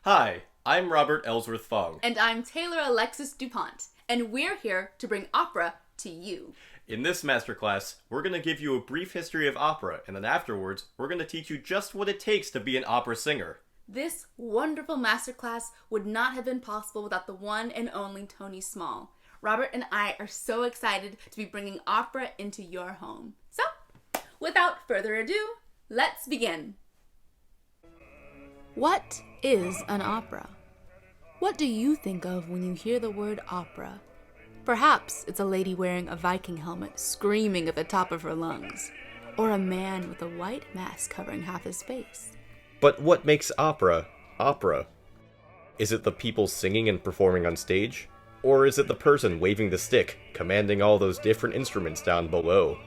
Hi, I'm Robert Ellsworth Feng. And I'm Taylor-Alexis DuPont, and we're here to bring opera to you. In this masterclass, we're going to give you a brief history of opera, and then afterwards, we're going to teach you just what it takes to be an opera singer. This wonderful masterclass would not have been possible without the one and only Tony Small. Robert and I are so excited to be bringing opera into your home. So, without further ado, let's begin. What is an opera? What do you think of when you hear the word opera? Perhaps it's a lady wearing a Viking helmet screaming at the top of her lungs, or a man with a white mask covering half his face. But what makes opera, opera? Is it the people singing and performing on stage? Or is it the person waving the stick, commanding all those different instruments down below?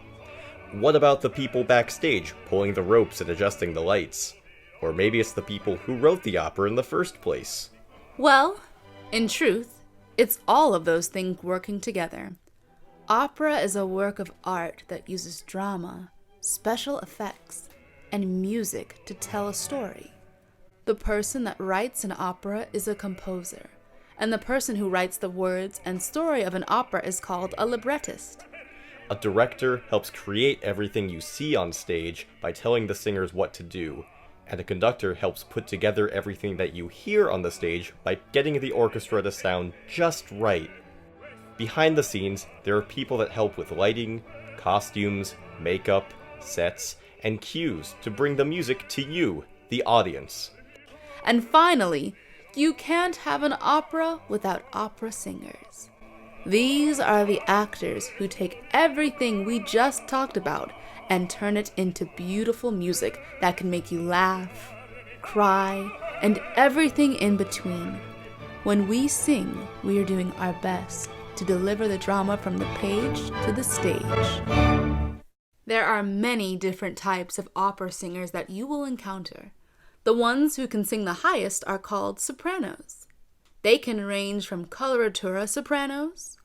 What about the people backstage, pulling the ropes and adjusting the lights? Or maybe it's the people who wrote the opera in the first place. Well, in truth, it's all of those things working together. Opera is a work of art that uses drama, special effects, and music to tell a story. The person that writes an opera is a composer, and the person who writes the words and story of an opera is called a librettist. A director helps create everything you see on stage by telling the singers what to do, and a conductor helps put together everything that you hear on the stage by getting the orchestra to sound just right. Behind the scenes, there are people that help with lighting, costumes, makeup, sets, and cues to bring the music to you, the audience. And finally, you can't have an opera without opera singers. These are the actors who take everything we just talked about and turn it into beautiful music that can make you laugh, cry, and everything in between. When we sing, we are doing our best to deliver the drama from the page to the stage. There are many different types of opera singers that you will encounter. The ones who can sing the highest are called sopranos. They can range from coloratura sopranos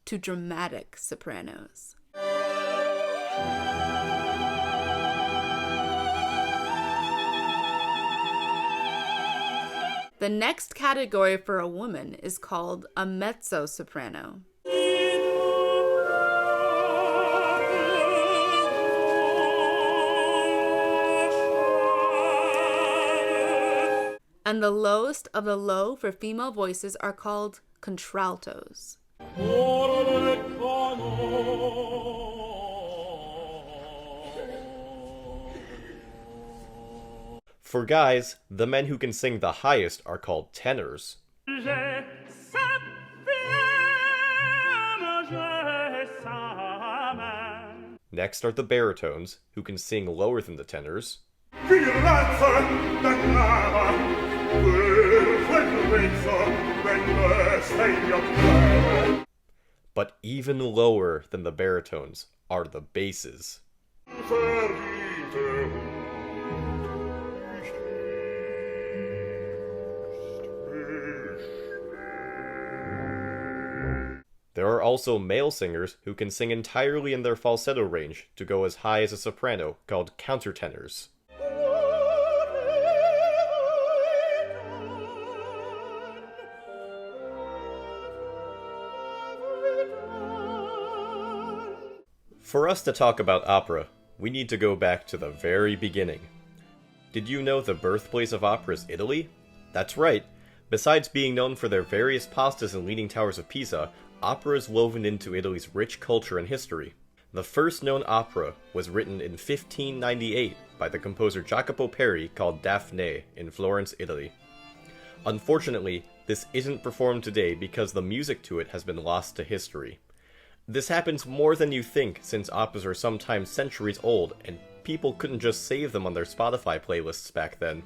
to dramatic sopranos. The next category for a woman is called a mezzo-soprano. And the lowest of the low for female voices are called contraltos. For guys, the men who can sing the highest are called tenors. Next are the baritones, who can sing lower than the tenors. But even lower than the baritones are the basses. There are also male singers who can sing entirely in their falsetto range to go as high as a soprano, called countertenors. For us to talk about opera, we need to go back to the very beginning. Did you know the birthplace of opera is Italy? That's right. Besides being known for their various pastas and leaning towers of Pisa, opera is woven into Italy's rich culture and history. The first known opera was written in 1598 by the composer Jacopo Peri called Daphne in Florence, Italy. Unfortunately, this isn't performed today because the music to it has been lost to history. This happens more than you think, since operas are sometimes centuries old and people couldn't just save them on their Spotify playlists back then.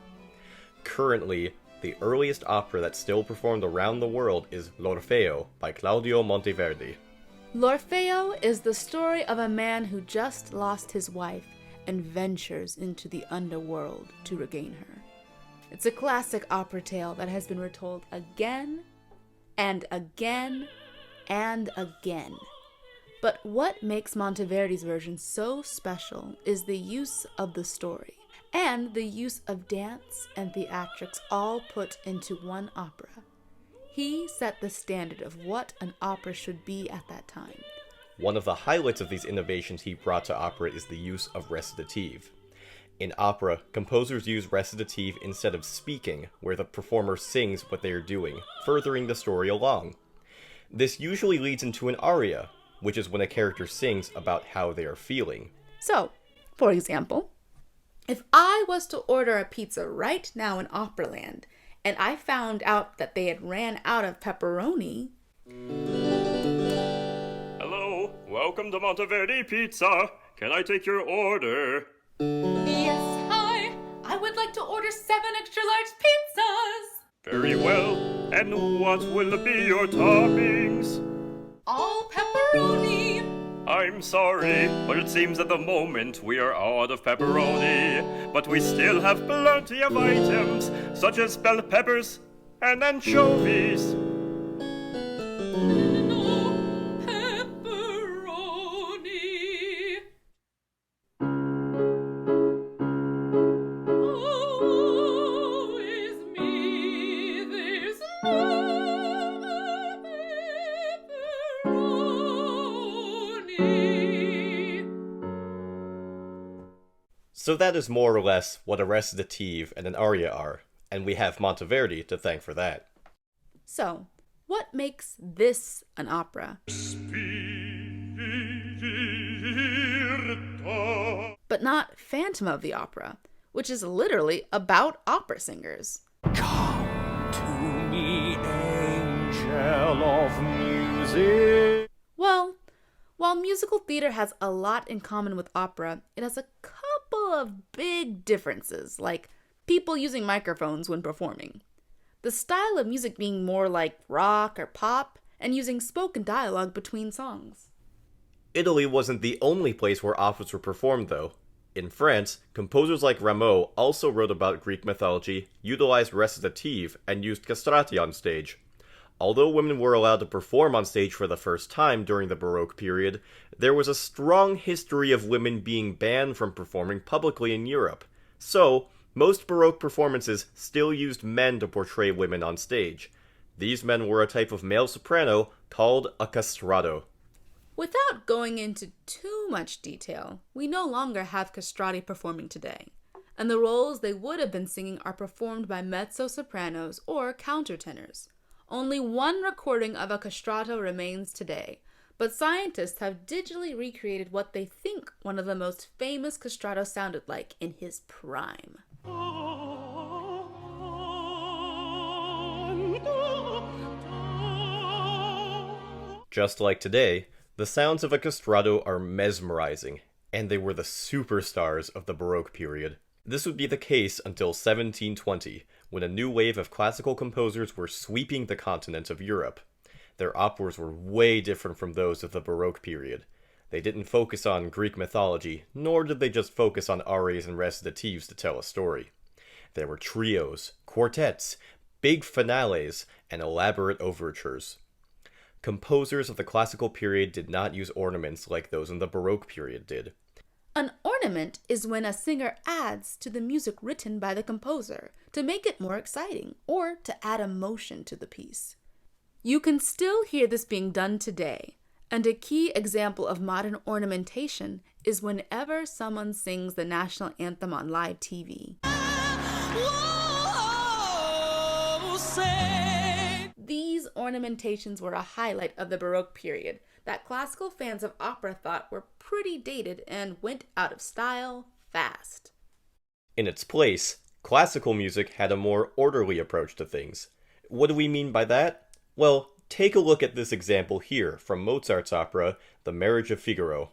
Currently, the earliest opera that's still performed around the world is L'Orfeo by Claudio Monteverdi. L'Orfeo is the story of a man who just lost his wife and ventures into the underworld to regain her. It's a classic opera tale that has been retold again and again and again. But what makes Monteverdi's version so special is the use of the story, and the use of dance and theatrics all put into one opera. He set the standard of what an opera should be at that time. One of the highlights of these innovations he brought to opera is the use of recitative. In opera, composers use recitative instead of speaking, where the performer sings what they are doing, furthering the story along. This usually leads into an aria, which is when a character sings about how they are feeling. So, for example, if I was to order a pizza right now in Operaland, and I found out that they had ran out of pepperoni... Hello, welcome to Monteverdi Pizza. Can I take your order? Yes, hi. I would like to order 7 extra large pizzas. Very well. And what will be your toppings? All pepperoni. I'm sorry, but it seems at the moment we are out of pepperoni. But we still have plenty of items, such as bell peppers and anchovies. So that is more or less what a recitative and an aria are, and we have Monteverdi to thank for that. So, what makes this an opera? But not Phantom of the Opera, which is literally about opera singers. Come to me, angel of music. Well, while musical theater has a lot in common with opera, it has a couple of big differences, like people using microphones when performing, the style of music being more like rock or pop, and using spoken dialogue between songs. Italy wasn't the only place where operas were performed, though. In France, composers like Rameau also wrote about Greek mythology, utilized recitative, and used castrati on stage. Although women were allowed to perform on stage for the first time during the Baroque period, there was a strong history of women being banned from performing publicly in Europe. So, most Baroque performances still used men to portray women on stage. These men were a type of male soprano called a castrato. Without going into too much detail, we no longer have castrati performing today, and the roles they would have been singing are performed by mezzo-sopranos or countertenors. Only one recording of a castrato remains today, but scientists have digitally recreated what they think one of the most famous castratos sounded like in his prime. Just like today, the sounds of a castrato are mesmerizing, and they were the superstars of the Baroque period. This would be the case until 1720, when a new wave of classical composers were sweeping the continent of Europe. Their operas were way different from those of the Baroque period. They didn't focus on Greek mythology, nor did they just focus on arias and recitatives to tell a story. There were trios, quartets, big finales, and elaborate overtures. Composers of the classical period did not use ornaments like those in the Baroque period did. An ornament is when a singer adds to the music written by the composer to make it more exciting or to add emotion to the piece. You can still hear this being done today, and a key example of modern ornamentation is whenever someone sings the national anthem on live TV. These ornamentations were a highlight of the Baroque period that classical fans of opera thought were pretty dated and went out of style fast. In its place, classical music had a more orderly approach to things. What do we mean by that? Well, take a look at this example here from Mozart's opera, The Marriage of Figaro.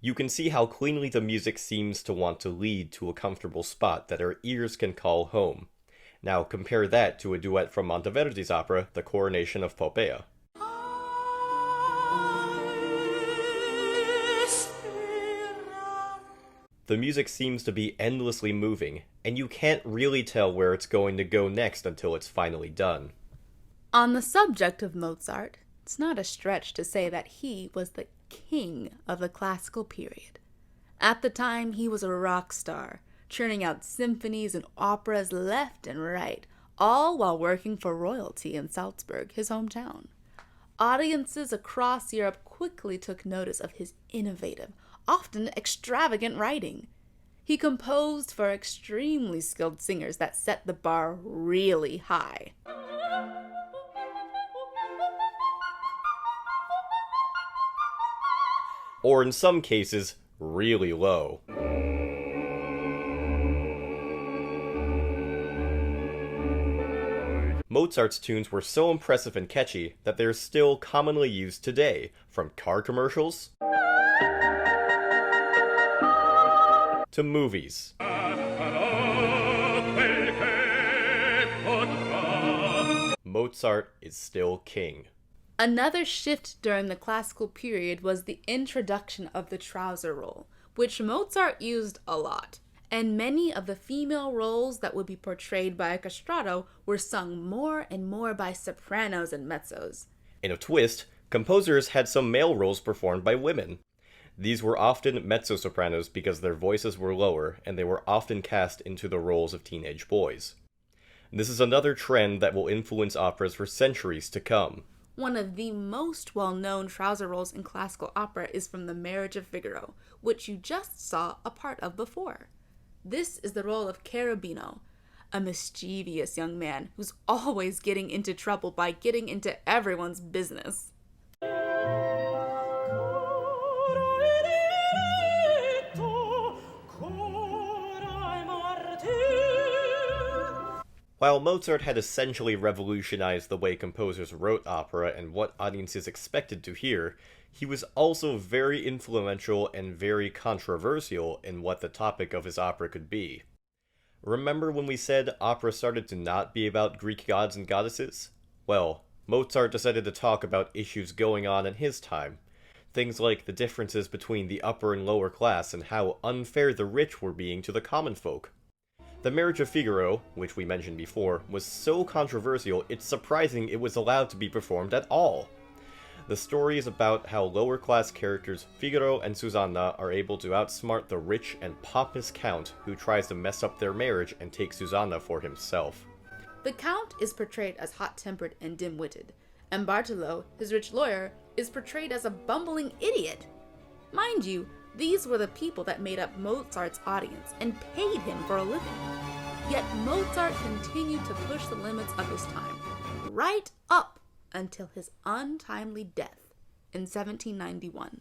You can see how cleanly the music seems to want to lead to a comfortable spot that our ears can call home. Now compare that to a duet from Monteverdi's opera, The Coronation of Poppea. The music seems to be endlessly moving, and you can't really tell where it's going to go next until it's finally done. On the subject of Mozart, it's not a stretch to say that he was the king of the classical period. At the time, he was a rock star, churning out symphonies and operas left and right, all while working for royalty in Salzburg, his hometown. Audiences across Europe quickly took notice of his innovative, often extravagant writing. He composed for extremely skilled singers that set the bar really high. Or in some cases, really low. Mozart's tunes were so impressive and catchy that they're still commonly used today, from car commercials to movies. Mozart is still king. Another shift during the classical period was the introduction of the trouser role, which Mozart used a lot, and many of the female roles that would be portrayed by a castrato were sung more and more by sopranos and mezzos. In a twist, composers had some male roles performed by women. These were often mezzo-sopranos because their voices were lower, and they were often cast into the roles of teenage boys. This is another trend that will influence operas for centuries to come. One of the most well-known trouser roles in classical opera is from The Marriage of Figaro, which you just saw a part of before. This is the role of Cherubino, a mischievous young man who's always getting into trouble by getting into everyone's business. While Mozart had essentially revolutionized the way composers wrote opera and what audiences expected to hear, he was also very influential and very controversial in what the topic of his opera could be. Remember when we said opera started to not be about Greek gods and goddesses? Well, Mozart decided to talk about issues going on in his time. Things like the differences between the upper and lower class and how unfair the rich were being to the common folk. The Marriage of Figaro, which we mentioned before, was so controversial it's surprising it was allowed to be performed at all. The story is about how lower-class characters Figaro and Susanna are able to outsmart the rich and pompous Count who tries to mess up their marriage and take Susanna for himself. The Count is portrayed as hot-tempered and dim-witted, and Bartolo, his rich lawyer, is portrayed as a bumbling idiot. Mind you, these were the people that made up Mozart's audience and paid him for a living. Yet Mozart continued to push the limits of his time, right up until his untimely death in 1791.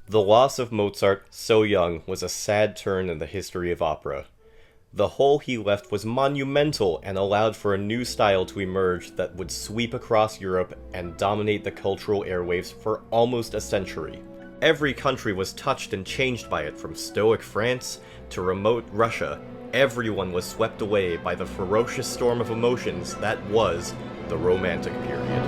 The loss of Mozart so young was a sad turn in the history of opera. The hole he left was monumental and allowed for a new style to emerge that would sweep across Europe and dominate the cultural airwaves for almost a century. Every country was touched and changed by it, from stoic France to remote Russia. Everyone was swept away by the ferocious storm of emotions that was the Romantic period.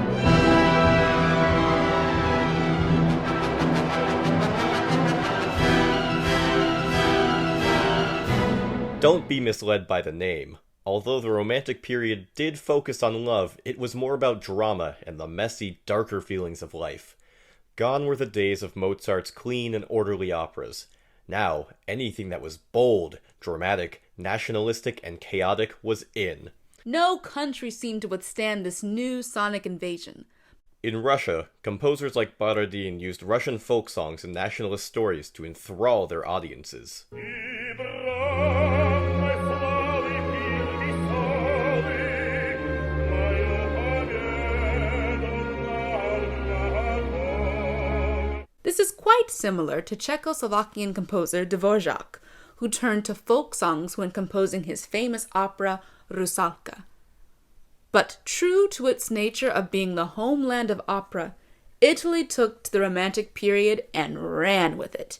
Don't be misled by the name. Although the Romantic period did focus on love, it was more about drama and the messy, darker feelings of life. Gone were the days of Mozart's clean and orderly operas. Now, anything that was bold, dramatic, nationalistic, and chaotic was in. No country seemed to withstand this new sonic invasion. In Russia, composers like Borodin used Russian folk songs and nationalist stories to enthrall their audiences. This is quite similar to Czechoslovakian composer Dvořák, who turned to folk songs when composing his famous opera Rusalka. But true to its nature of being the homeland of opera, Italy took to the Romantic period and ran with it.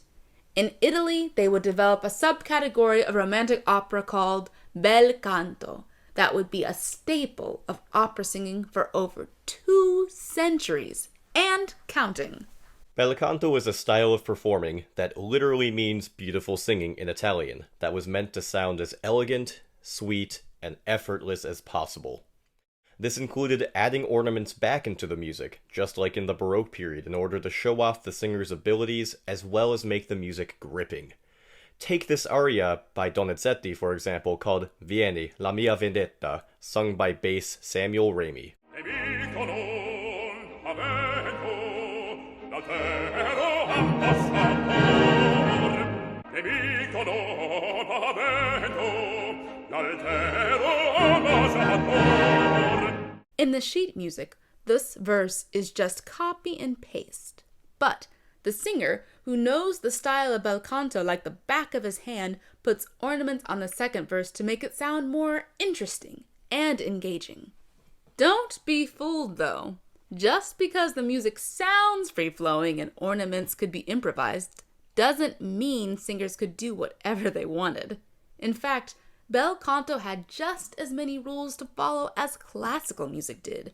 In Italy, they would develop a subcategory of Romantic opera called bel canto that would be a staple of opera singing for over 2 centuries, and counting. Bel canto is a style of performing that literally means beautiful singing in Italian, that was meant to sound as elegant, sweet, and effortless as possible. This included adding ornaments back into the music, just like in the Baroque period, in order to show off the singer's abilities as well as make the music gripping. Take this aria by Donizetti, for example, called Vieni, la mia vendetta, sung by bass Samuel Ramey. In the sheet music, this verse is just copy and paste. But the singer, who knows the style of bel canto like the back of his hand, puts ornaments on the second verse to make it sound more interesting and engaging. Don't be fooled, though. Just because the music sounds free-flowing and ornaments could be improvised doesn't mean singers could do whatever they wanted. In fact, bel canto had just as many rules to follow as classical music did.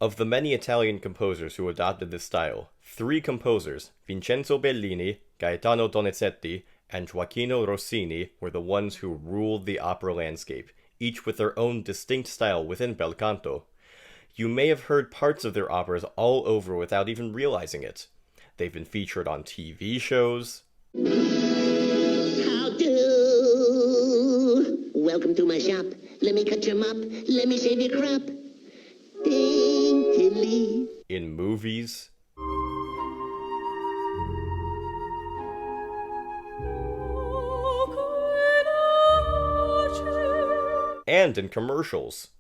Of the many Italian composers who adopted this style, 3 composers, Vincenzo Bellini, Gaetano Donizetti, and Gioacchino Rossini, were the ones who ruled the opera landscape, each with their own distinct style within bel canto. You may have heard parts of their operas all over without even realizing it. They've been featured on TV shows. How do? Welcome to my shop. Let me cut your mop. Let me shave your crop. Daintily. In movies. And in commercials.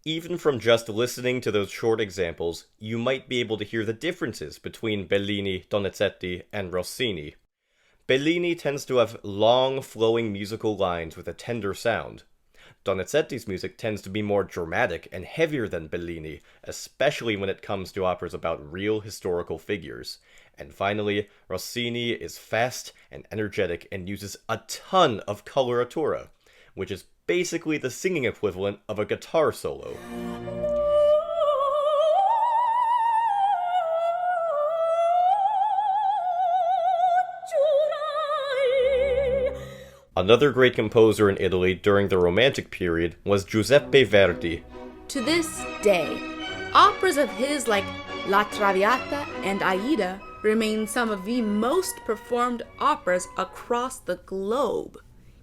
Even from just listening to those short examples, you might be able to hear the differences between Bellini, Donizetti, and Rossini. Bellini tends to have long, flowing musical lines with a tender sound. Donizetti's music tends to be more dramatic and heavier than Bellini, especially when it comes to operas about real historical figures. And finally, Rossini is fast and energetic and uses a ton of coloratura, which is basically the singing equivalent of a guitar solo. Another great composer in Italy during the Romantic period was Giuseppe Verdi. To this day, operas of his like La Traviata and Aida remain some of the most performed operas across the globe,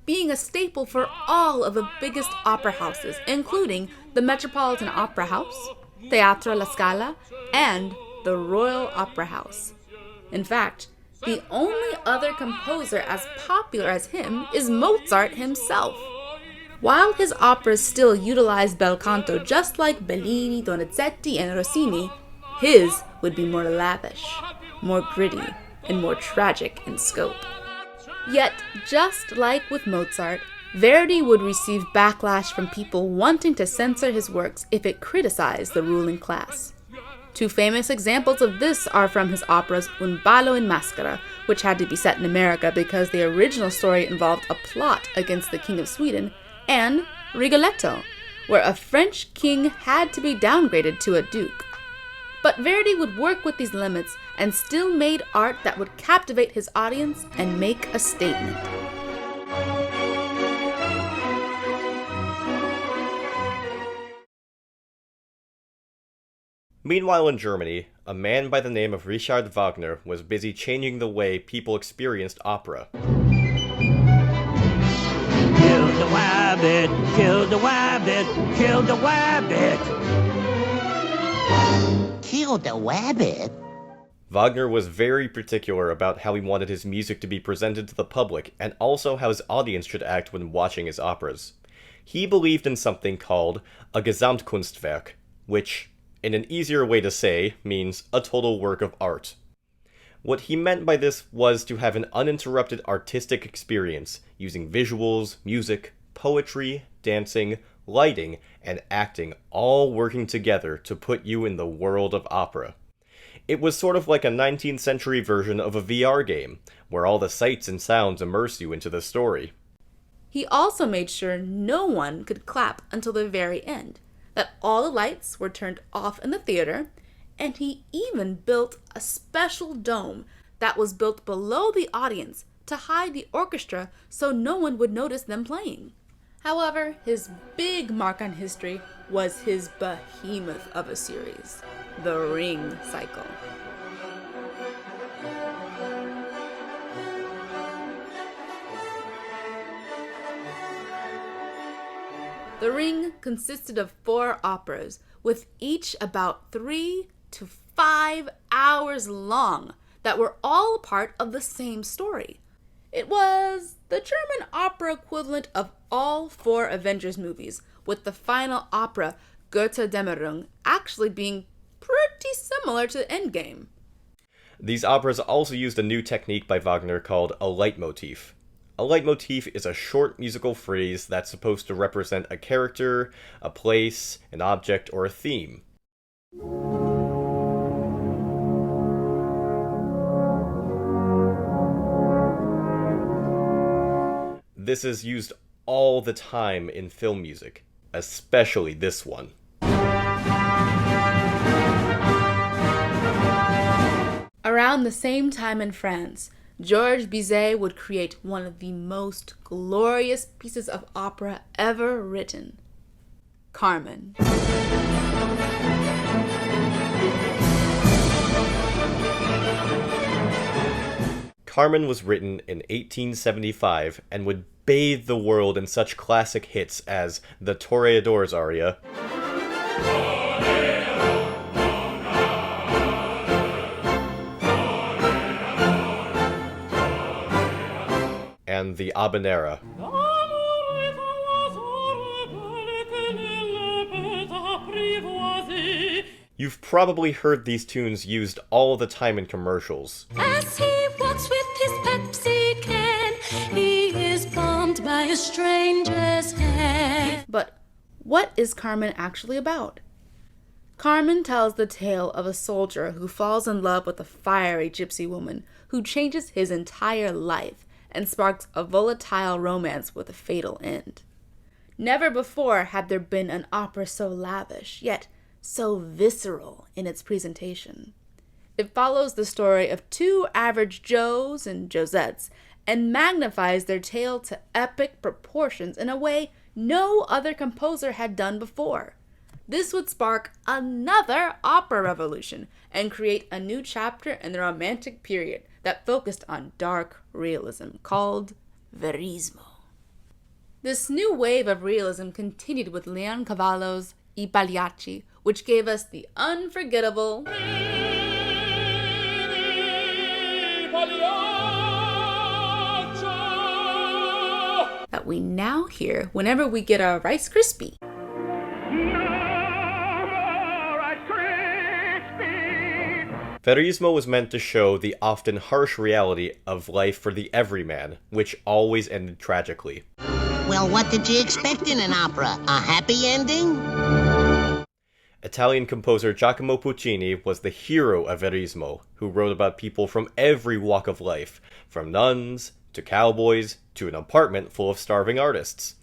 being a staple for all of the biggest opera houses, including the Metropolitan Opera House, Teatro La Scala, and the Royal Opera House. In fact, the only other composer as popular as him is Mozart himself. While his operas still utilize bel canto just like Bellini, Donizetti, and Rossini, his would be more lavish, more gritty, and more tragic in scope. Yet, just like with Mozart, Verdi would receive backlash from people wanting to censor his works if it criticized the ruling class. 2 famous examples of this are from his operas Un ballo in maschera, which had to be set in America because the original story involved a plot against the King of Sweden, and Rigoletto, where a French king had to be downgraded to a duke. But Verdi would work with these limits and still made art that would captivate his audience and make a statement. Meanwhile in Germany, a man by the name of Richard Wagner was busy changing the way people experienced opera. Kill the rabbit, kill the rabbit, kill the rabbit. Kill the rabbit? Wagner was very particular about how he wanted his music to be presented to the public and also how his audience should act when watching his operas. He believed in something called a Gesamtkunstwerk, which, in an easier way to say, means a total work of art. What he meant by this was to have an uninterrupted artistic experience, using visuals, music, poetry, dancing, lighting, and acting all working together to put you in the world of opera. It was sort of like a 19th century version of a VR game, where all the sights and sounds immerse you into the story. He also made sure no one could clap until the very end, that all the lights were turned off in the theater, and he even built a special dome that was built below the audience to hide the orchestra so no one would notice them playing. However, his big mark on history was his behemoth of a series, the Ring Cycle. The Ring consisted of 4 operas, with each about 3 to 5 hours long, that were all part of the same story. It was the German opera equivalent of all 4 Avengers movies, with the final opera, Götterdämmerung, actually being pretty similar to Endgame. These operas also used a new technique by Wagner called a leitmotif. A leitmotif is a short musical phrase that's supposed to represent a character, a place, an object, or a theme. This is used all the time in film music, especially this one. Around the same time in France, Georges Bizet would create one of the most glorious pieces of opera ever written, Carmen. Carmen was written in 1875 and would bathe the world in such classic hits as the Toreador's aria, and the habanera. You've probably heard these tunes used all the time in commercials. As he walks with his Pepsi can, he is bombed by a stranger's hand. But what is Carmen actually about? Carmen tells the tale of a soldier who falls in love with a fiery gypsy woman who changes his entire life and sparks a volatile romance with a fatal end. Never before had there been an opera so lavish, yet so visceral in its presentation. It follows the story of 2 average Joes and Josettes and magnifies their tale to epic proportions in a way no other composer had done before. This would spark another opera revolution and create a new chapter in the Romantic period that focused on dark realism called Verismo. This new wave of realism continued with Leoncavallo's I Pagliacci, which gave us the unforgettable that we now hear whenever we get our Rice Krispie. Verismo was meant to show the often harsh reality of life for the everyman, which always ended tragically. Well, what did you expect in an opera? A happy ending? Italian composer Giacomo Puccini was the hero of Verismo, who wrote about people from every walk of life, from nuns to cowboys to an apartment full of starving artists.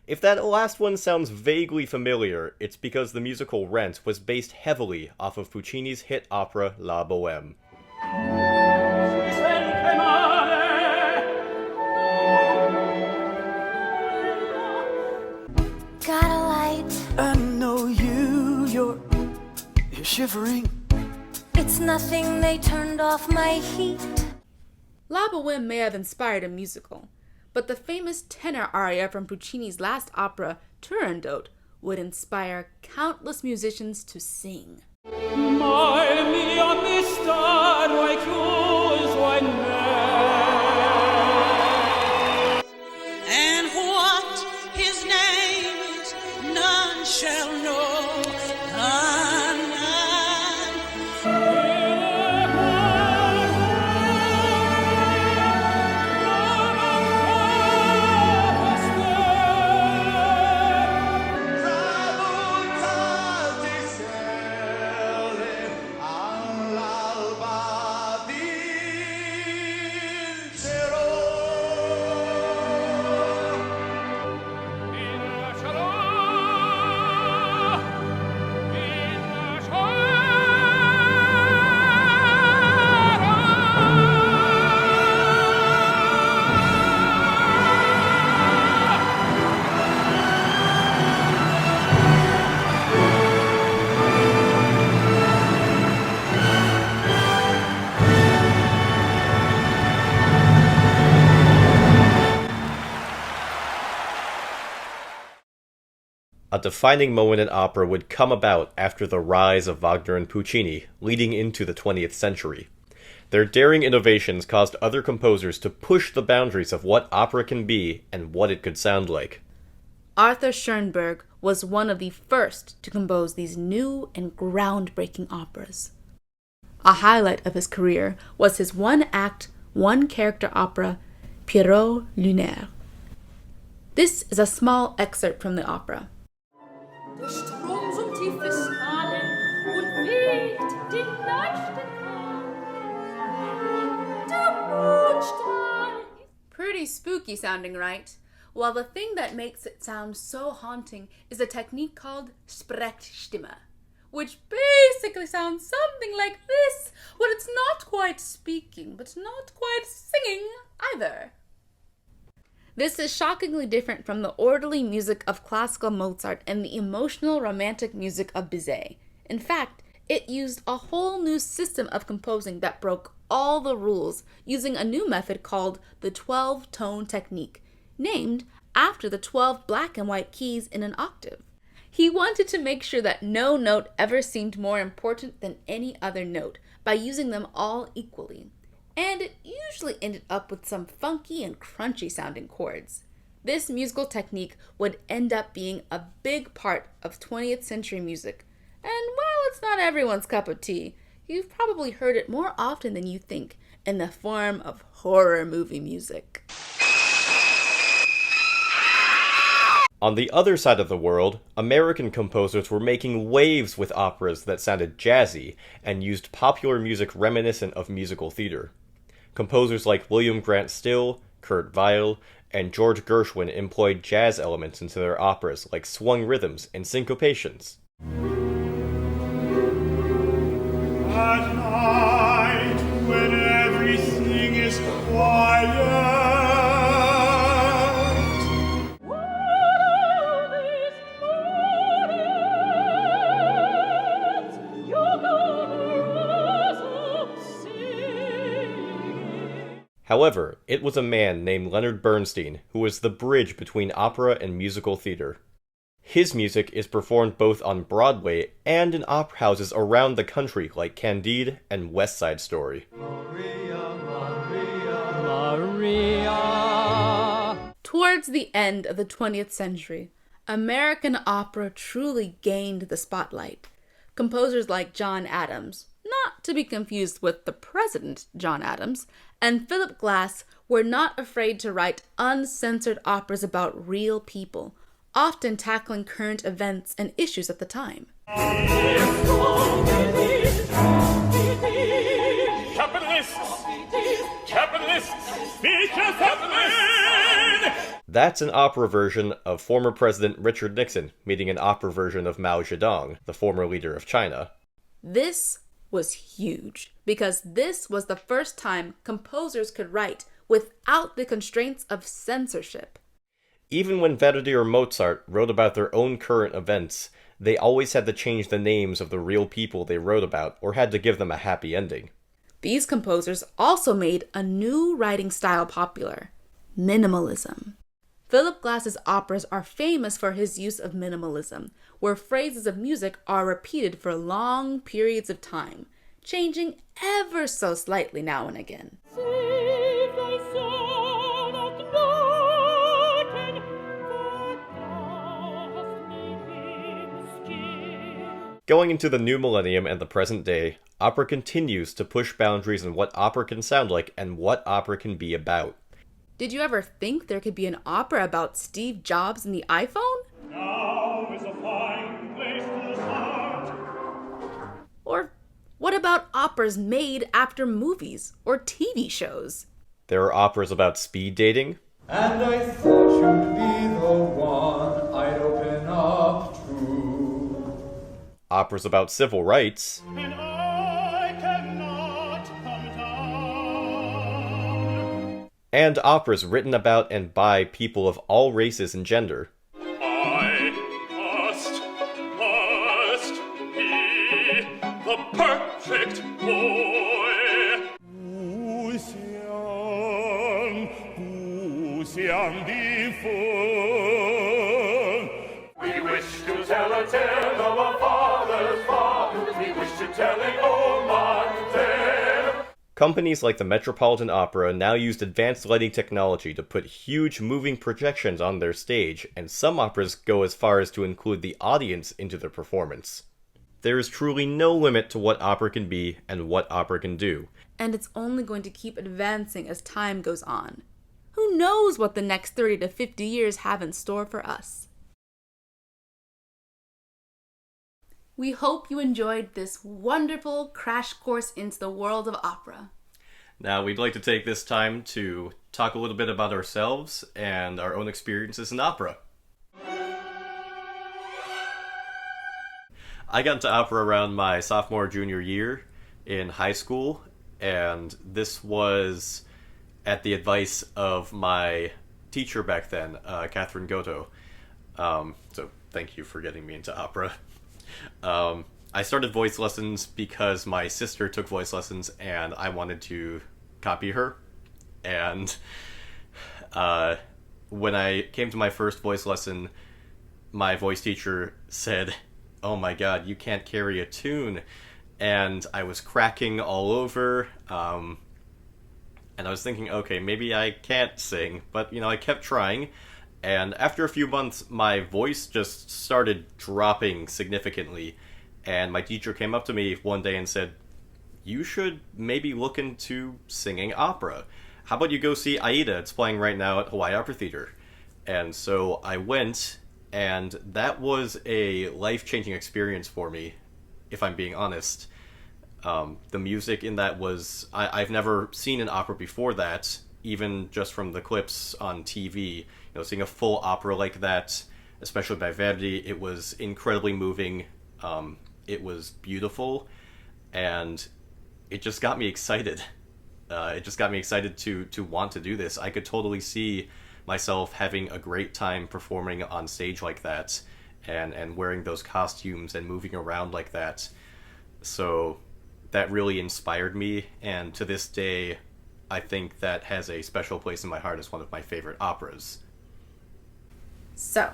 If that last one sounds vaguely familiar, it's because the musical Rent was based heavily off of Puccini's hit opera La Bohème. Got a light. I know you're shivering. It's nothing, they turned off my heat. La Bohème may have inspired a musical, but the famous tenor aria from Puccini's last opera, Turandot, would inspire countless musicians to sing. And what his name is, none shall know. None. A defining moment in opera would come about after the rise of Wagner and Puccini, leading into the 20th century. Their daring innovations caused other composers to push the boundaries of what opera can be and what it could sound like. Arthur Schoenberg was one of the first to compose these new and groundbreaking operas. A highlight of his career was his one-act, one-character opera, Pierrot Lunaire. This is a small excerpt from the opera. Der Strom so tief ist Schale und wiegt die Nächte Der Mondstrahl. Pretty spooky sounding, right? Well, the thing that makes it sound so haunting is a technique called Sprechstimme, which basically sounds something like this, when it's not quite speaking, but not quite singing either. This is shockingly different from the orderly music of classical Mozart and the emotional romantic music of Bizet. In fact, it used a whole new system of composing that broke all the rules, using a new method called the 12-tone technique, named after the 12 black and white keys in an octave. He wanted to make sure that no note ever seemed more important than any other note by using them all equally. And it usually ended up with some funky and crunchy sounding chords. This musical technique would end up being a big part of 20th century music. And while it's not everyone's cup of tea, you've probably heard it more often than you think in the form of horror movie music. On the other side of the world, American composers were making waves with operas that sounded jazzy and used popular music reminiscent of musical theater. Composers like William Grant Still, Kurt Weill, and George Gershwin employed jazz elements into their operas like swung rhythms and syncopations. At night, when everything is quiet, However, it was a man named Leonard Bernstein who was the bridge between opera and musical theater. His music is performed both on Broadway and in opera houses around the country like Candide and West Side Story. Maria, Maria, Maria. Towards the end of the 20th century, American opera truly gained the spotlight. Composers like John Adams, not to be confused with the President John Adams, and Philip Glass were not afraid to write uncensored operas about real people, often tackling current events and issues at the time. That's an opera version of former President Richard Nixon meeting an opera version of Mao Zedong, the former leader of China. This was huge, because this was the first time composers could write without the constraints of censorship. Even when Verdi or Mozart wrote about their own current events, they always had to change the names of the real people they wrote about or had to give them a happy ending. These composers also made a new writing style popular: minimalism. Philip Glass's operas are famous for his use of minimalism, where phrases of music are repeated for long periods of time, changing ever so slightly now and again. Going into the new millennium and the present day, opera continues to push boundaries on what opera can sound like and what opera can be about. Did you ever think there could be an opera about Steve Jobs and the iPhone? now is a fine place to start. Or what about operas made after movies or TV shows? There are operas about speed dating, And I thought you'd be the one I'd open up to. operas about civil rights, And I cannot come down. and operas written about and by people of all races and gender. I must be the perfect boy. Gusiang die Fun. We wish to the tale of a father's father. We wish to tell an old man's tale. Companies like the Metropolitan Opera now used advanced lighting technology to put huge moving projections on their stage, and some operas go as far as to include the audience into their performance. There is truly no limit to what opera can be and what opera can do. And it's only going to keep advancing as time goes on. Who knows what the next 30 to 50 years have in store for us? We hope you enjoyed this wonderful crash course into the world of opera. Now, we'd like to take this time to talk a little bit about ourselves and our own experiences in opera. I got into opera around my sophomore, junior year in high school, and this was at the advice of my teacher back then, Catherine Goto. So thank you for getting me into opera. I started voice lessons because my sister took voice lessons and I wanted to copy her. And when I came to my first voice lesson, my voice teacher said, "Oh my god, you can't carry a tune." And I was cracking all over. And I was thinking, okay, maybe I can't sing. But, I kept trying. And after a few months, my voice just started dropping significantly. And my teacher came up to me one day and said, "You should maybe look into singing opera. How about you go see Aida? It's playing right now at Hawaii Opera Theater." And so I went, and that was a life-changing experience for me, if I'm being honest. The music in that was... I've never seen an opera before that, even just from the clips on TV. Seeing a full opera like that, especially by Verdi, it was incredibly moving. It was beautiful, and it just got me excited. It just got me excited to want to do this. I could totally see myself having a great time performing on stage like that, and wearing those costumes and moving around like that. So that really inspired me, and to this day, I think that has a special place in my heart as one of my favorite operas. So,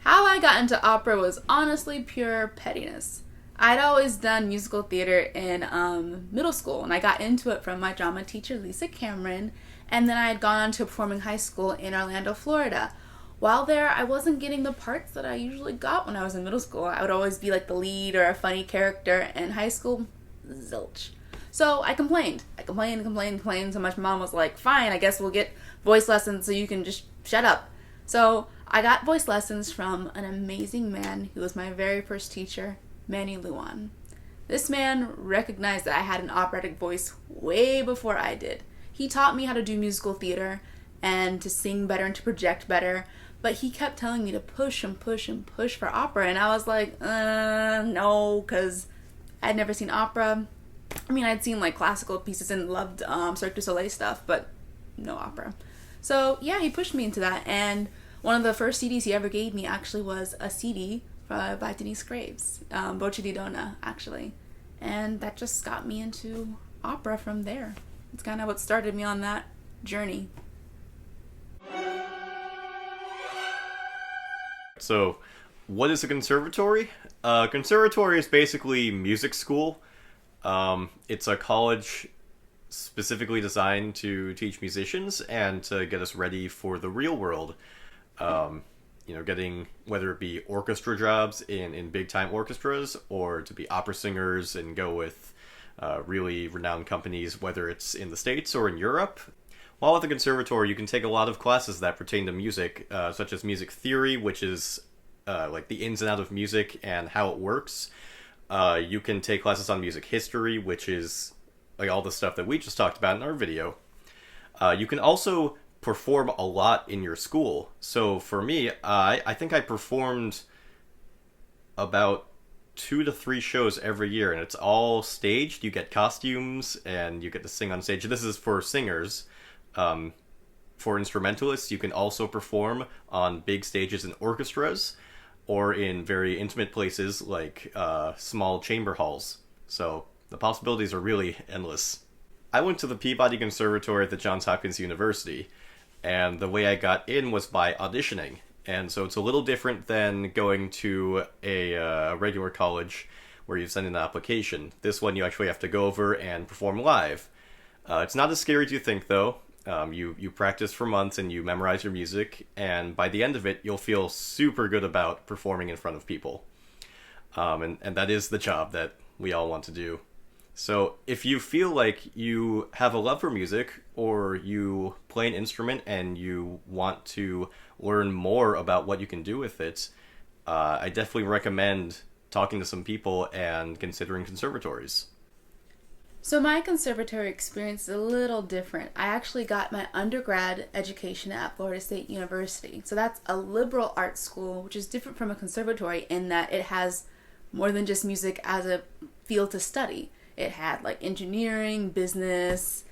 how I got into opera was honestly pure pettiness. I'd always done musical theater in middle school, and I got into it from my drama teacher, Lisa Cameron, and then I had gone on to performing high school in Orlando, Florida. While there, I wasn't getting the parts that I usually got when I was in middle school. I would always be like the lead or a funny character. In high school, zilch. So I complained. Complained so much. Mom was like, "Fine, I guess we'll get voice lessons so you can just shut up." So I got voice lessons from an amazing man who was my very first teacher, Manny Luan. This man recognized that I had an operatic voice way before I did. He taught me how to do musical theater and to sing better and to project better, but he kept telling me to push and push and push for opera, and I was like, no, because I'd never seen opera. I mean, I'd seen like classical pieces and loved Cirque du Soleil stuff, but no opera. So yeah, he pushed me into that, and one of the first CDs he ever gave me actually was a CD by Denise Graves, Voce di Donna, actually. And that just got me into opera from there. It's kind of what started me on that journey. So, what is a conservatory? Conservatory is basically music school. It's a college specifically designed to teach musicians and to get us ready for the real world. Getting, whether it be orchestra jobs in big-time orchestras, or to be opera singers and go with really renowned companies, whether it's in the States or in Europe. While at the conservatory, you can take a lot of classes that pertain to music, such as music theory, which is like the ins and outs of music and how it works. You can take classes on music history, which is like all the stuff that we just talked about in our video. You can also perform a lot in your school. So for me, I think I performed about 2 to 3 shows every year, and it's all staged. You get costumes and you get to sing on stage. This is for singers. For instrumentalists, you can also perform on big stages in orchestras or in very intimate places like small chamber halls. So the possibilities are really endless. I went to the Peabody Conservatory at the Johns Hopkins University, and the way I got in was by auditioning. And so it's a little different than going to a regular college where you send in an application. This one you actually have to go over and perform live. It's not as scary as you think, though. You practice for months and you memorize your music, and by the end of it, you'll feel super good about performing in front of people. And that is the job that we all want to do. So if you feel like you have a love for music, or you play an instrument and you want to learn more about what you can do with it, I definitely recommend talking to some people and considering conservatories. So my conservatory experience is a little different. I actually got my undergrad education at Florida State University. So that's a liberal arts school, which is different from a conservatory in that it has more than just music as a field to study. It had like engineering, business,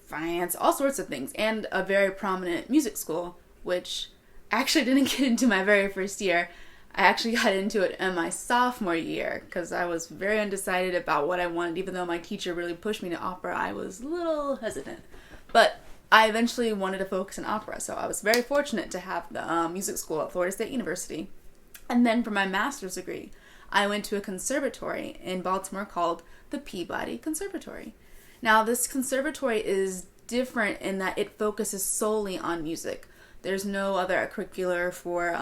finance, all sorts of things, and a very prominent music school, which I actually didn't get into my very first year. I actually got into it in my sophomore year because I was very undecided about what I wanted. Even though my teacher really pushed me to opera, I was a little hesitant. But I eventually wanted to focus on opera, so I was very fortunate to have the music school at Florida State University. And then for my master's degree, I went to a conservatory in Baltimore called the Peabody Conservatory. Now, this conservatory is different in that it focuses solely on music. There's no other curricular for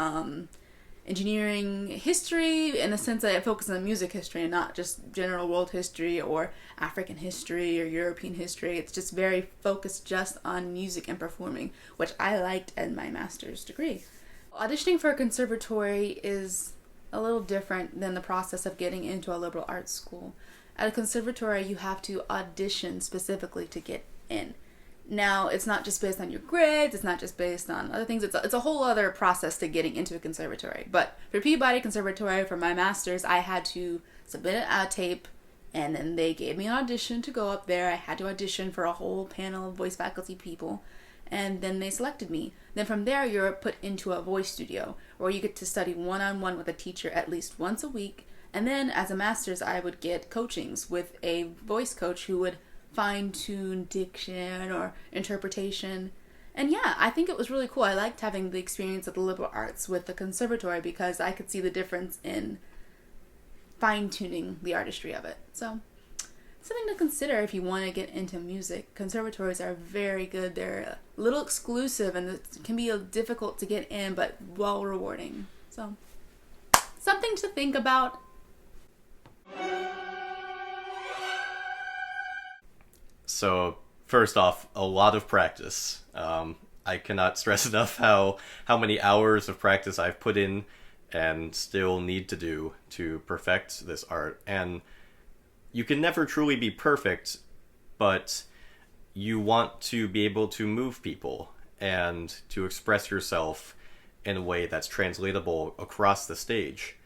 engineering history, in the sense that it focuses on music history and not just general world history or African history or European history. It's just very focused just on music and performing, which I liked in my master's degree. Auditioning for a conservatory is a little different than the process of getting into a liberal arts school. At a conservatory, you have to audition specifically to get in. Now, it's not just based on your grades, it's not just based on other things, it's a whole other process to getting into a conservatory. But for Peabody Conservatory, for my master's, I had to submit a tape, and then they gave me an audition to go up there. I had to audition for a whole panel of voice faculty people, and then they selected me. Then from there, you're put into a voice studio, where you get to study one-on-one with a teacher at least once a week. And then as a master's, I would get coachings with a voice coach who would fine-tune diction or interpretation. And yeah, I think it was really cool. I liked having the experience of the liberal arts with the conservatory because I could see the difference in fine-tuning the artistry of it. So, something to consider if you want to get into music. Conservatories are very good. They're a little exclusive and it can be difficult to get in, but well rewarding. So, something to think about. So, first off, a lot of practice. I cannot stress enough how many hours of practice I've put in and still need to do to perfect this art. And you can never truly be perfect, but you want to be able to move people and to express yourself in a way that's translatable across the stage.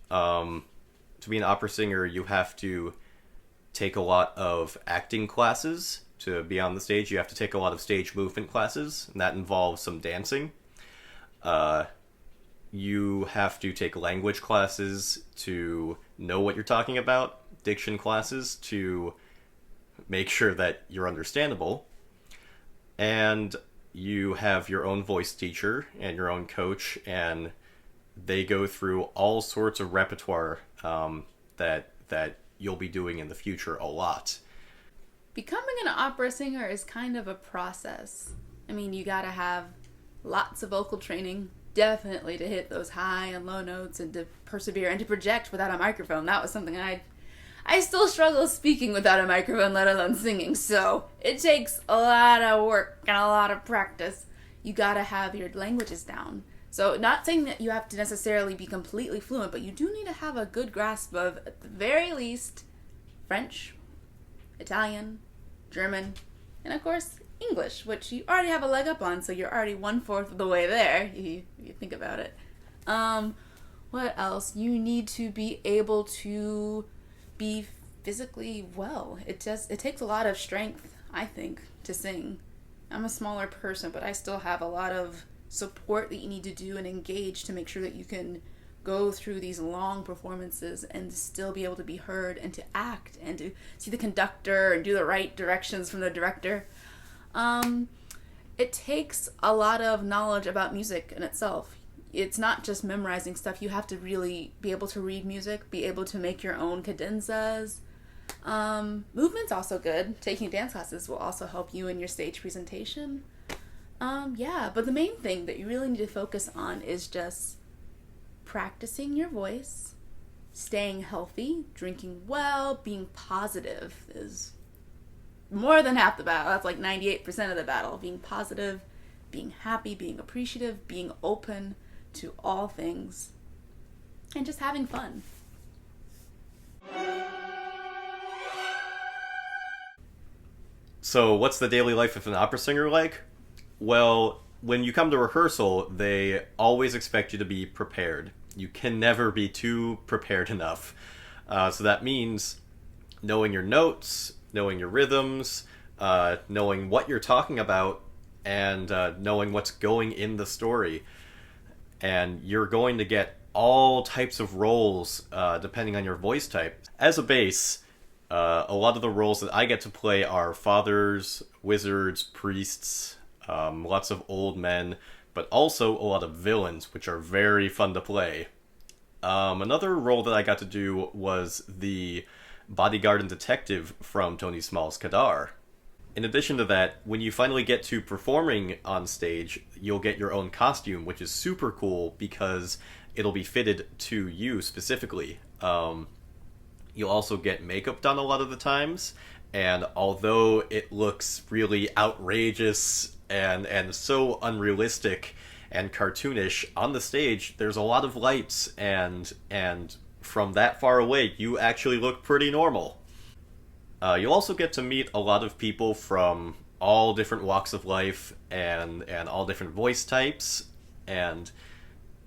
To be an opera singer, you have to take a lot of acting classes. To be on the stage, you have to take a lot of stage movement classes, and that involves some dancing. You have to take language classes to know what you're talking about, diction classes to make sure that you're understandable, and you have your own voice teacher and your own coach, and they go through all sorts of repertoire that you'll be doing in the future a lot. Becoming an opera singer is kind of a process. I mean, you gotta have lots of vocal training, definitely, to hit those high and low notes and to persevere and to project without a microphone. That was something I still struggle speaking without a microphone, let alone singing, so it takes a lot of work and a lot of practice. You gotta have your languages down. So not saying that you have to necessarily be completely fluent, but you do need to have a good grasp of, at the very least, French, Italian, German, and of course, English, which you already have a leg up on, so you're already 1/4 of the way there, if you think about it. What else? You need to be able to be physically well. It takes a lot of strength, I think, to sing. I'm a smaller person, but I still have a lot of support that you need to do and engage to make sure that you can go through these long performances and still be able to be heard and to act and to see the conductor and do the right directions from the director. It takes a lot of knowledge about music in itself. it's not just memorizing stuff. You have to really be able to read music, be able to make your own cadenzas. Movement's also good. Taking dance classes will also help you in your stage presentation. But the main thing that you really need to focus on is just practicing your voice, staying healthy, drinking well, being positive is more than half the battle. That's like 98% of the battle. Being positive, being happy, being appreciative, being open to all things, and just having fun. So, what's the daily life of an opera singer like? Well, when you come to rehearsal, they always expect you to be prepared. You can never be too prepared enough. So that means knowing your notes, knowing your rhythms, knowing what you're talking about, and knowing what's going in the story. And you're going to get all types of roles depending on your voice type. As a bass, a lot of the roles that I get to play are fathers, wizards, priests, lots of old men, but also a lot of villains, which are very fun to play. Another role that I got to do was the bodyguard and detective from Tony Small's Kadar. In addition to that, when you finally get to performing on stage, you'll get your own costume, which is super cool because it'll be fitted to you specifically. You'll also get makeup done a lot of the times, and although it looks really outrageous and so unrealistic and cartoonish on the stage, there's a lot of lights, and from that far away, you actually look pretty normal. You'll also get to meet a lot of people from all different walks of life and all different voice types, and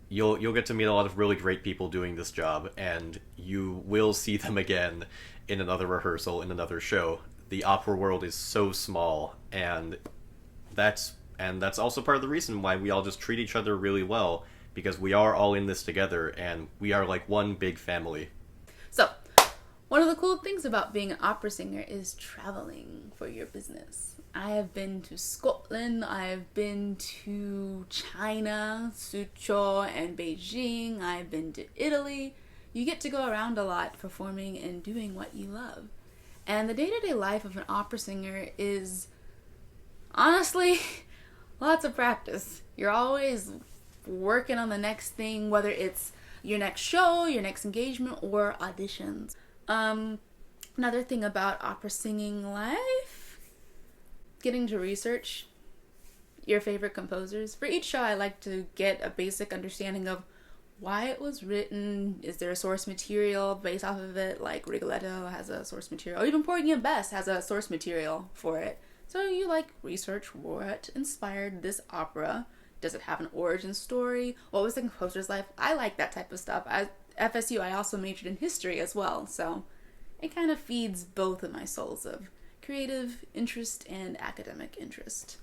you'll get to meet a lot of really great people doing this job, and you will see them again in another rehearsal, in another show. The opera world is so small, and that's also part of the reason why we all just treat each other really well, because we are all in this together, and we are like one big family. So, one of the cool things about being an opera singer is traveling for your business. I have been to Scotland, I have been to China, Suzhou and Beijing, I've been to Italy. You get to go around a lot performing and doing what you love. And the day-to-day life of an opera singer is, honestly, lots of practice. You're always working on the next thing, whether it's your next show, your next engagement, or auditions. Another thing about opera singing life, getting to research your favorite composers. For each show, I like to get a basic understanding of why it was written. Is there a source material based off of it? Like Rigoletto has a source material, or even Porgy and Bess has a source material for it. So you research what inspired this opera. Does it have an origin story? What was the composer's life? I like that type of stuff. At FSU, I also majored in history as well, so it kind of feeds both of my souls of creative interest and academic interest.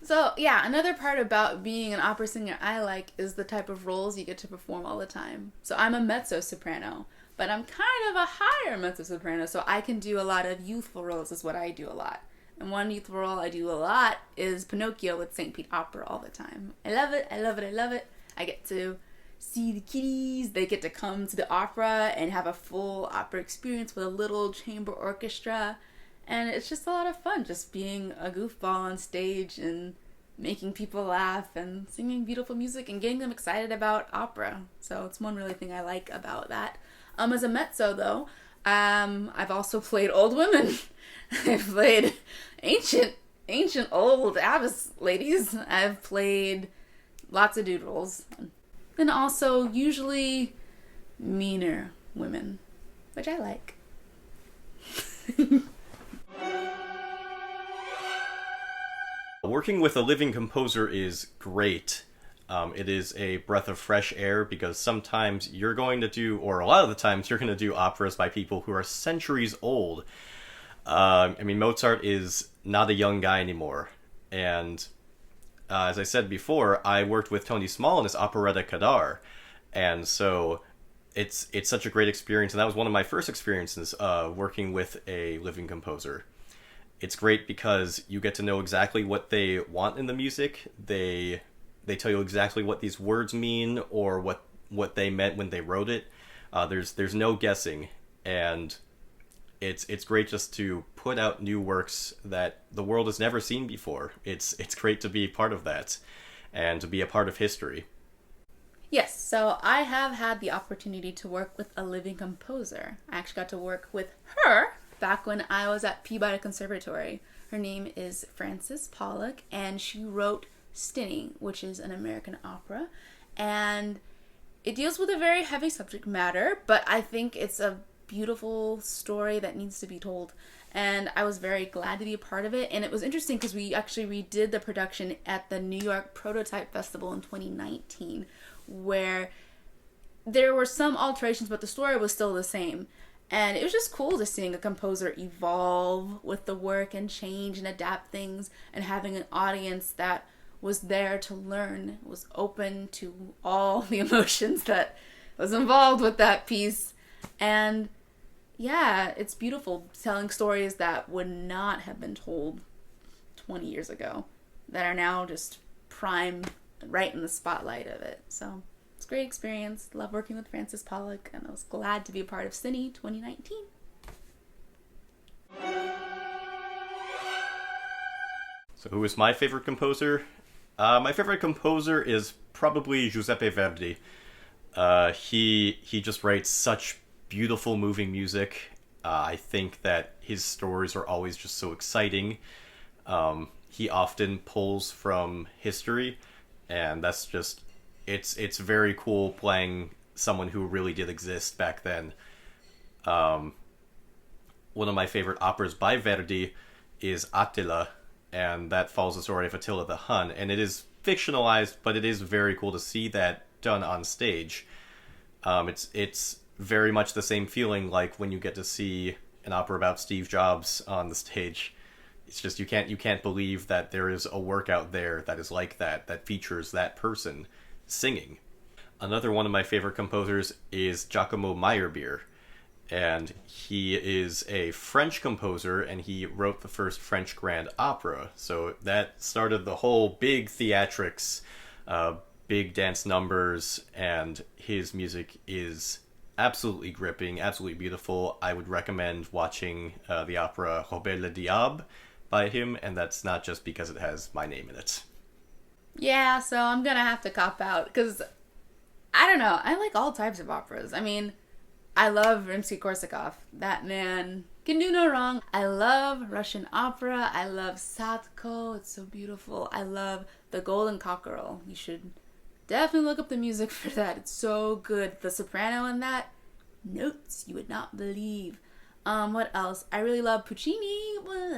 So yeah, another part about being an opera singer I like is the type of roles you get to perform all the time. So I'm a mezzo-soprano, but I'm kind of a higher mezzo-soprano, so I can do a lot of youthful roles is what I do a lot. And one youthful role I do a lot is Pinocchio with St. Pete Opera all the time. I love it, I love it, I love it. I get to see the kiddies, they get to come to the opera and have a full opera experience with a little chamber orchestra. And it's just a lot of fun, just being a goofball on stage and making people laugh and singing beautiful music and getting them excited about opera. So it's one really thing I like about that. As a mezzo, though, I've also played old women. I've played ancient old abbess ladies. I've played lots of dude roles. And also usually meaner women, which I like. Working with a living composer is great. It is a breath of fresh air because sometimes you're going to do, or a lot of the times you're going to do operas by people who are centuries old. Mozart is not a young guy anymore. And as I said before, I worked with Tony Small in his operetta Kadar. And so it's such a great experience. And that was one of my first experiences working with a living composer. It's great because you get to know exactly what they want in the music. They they tell you exactly what these words mean or what they meant when they wrote it. There's no guessing, and it's great just to put out new works that the world has never seen before. It's great to be part of that and to be a part of history. Yes, so I have had the opportunity to work with a living composer. I actually got to work with her back when I was at Peabody Conservatory. Her name is Frances Pollock, and she wrote Stinning, which is an American opera. And it deals with a very heavy subject matter, but I think it's a beautiful story that needs to be told. And I was very glad to be a part of it. And it was interesting because we actually redid the production at the New York Prototype Festival in 2019, where there were some alterations, but the story was still the same. And it was just cool to seeing a composer evolve with the work and change and adapt things, and having an audience that was there to learn, was open to all the emotions that was involved with that piece. And yeah, it's beautiful telling stories that would not have been told 20 years ago, that are now just prime, right in the spotlight of it. So it's a great experience. Love working with Frances Pollock, and I was glad to be a part of Cine 2019. So who is my favorite composer? My favorite composer is probably Giuseppe Verdi. He just writes such beautiful, moving music. I think that his stories are always just so exciting. He often pulls from history, and that's just, it's very cool playing someone who really did exist back then. One of my favorite operas by Verdi is Attila, and that follows the story of Attila the Hun, and it is fictionalized, but it is very cool to see that done on stage. It's very much the same feeling like when you get to see an opera about Steve Jobs on the stage. It's just you can't believe that there is a work out there that is like that features that person singing. Another one of my favorite composers is Giacomo Meyerbeer, and he is a French composer, and he wrote the first French grand opera. So that started the whole big theatrics, big dance numbers, and his music is absolutely gripping, absolutely beautiful. I would recommend watching the opera Robert le Diable by him, and that's not just because it has my name in it. Yeah, so I'm gonna have to cop out, because I don't know, I like all types of operas. I mean, I love Rimsky-Korsakov. That man can do no wrong. I love Russian opera. I love Sadko. It's so beautiful. I love The Golden Cockerel. You should definitely look up the music for that. It's so good. The soprano in that, notes you would not believe. What else? I really love Puccini.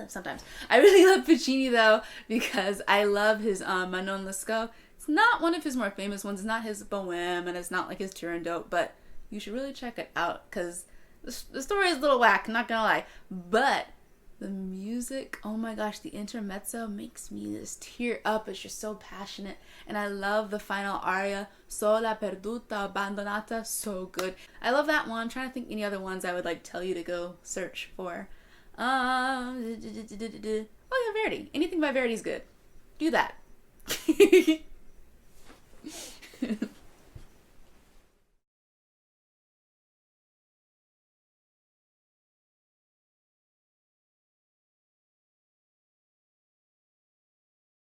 Sometimes. I really love Puccini, though, because I love his Manon Lescaut. It's not one of his more famous ones. It's not his Bohème, and it's not like his Turandot, but you should really check it out, because the story is a little whack, not gonna lie. But the music, oh my gosh, the intermezzo makes me just tear up. It's just so passionate. And I love the final aria, Sola, Perduta, Abbandonata, so good. I love that one. I'm trying to think any other ones I would like tell you to go search for. Oh yeah, Verdi. Anything by Verdi is good. Do that.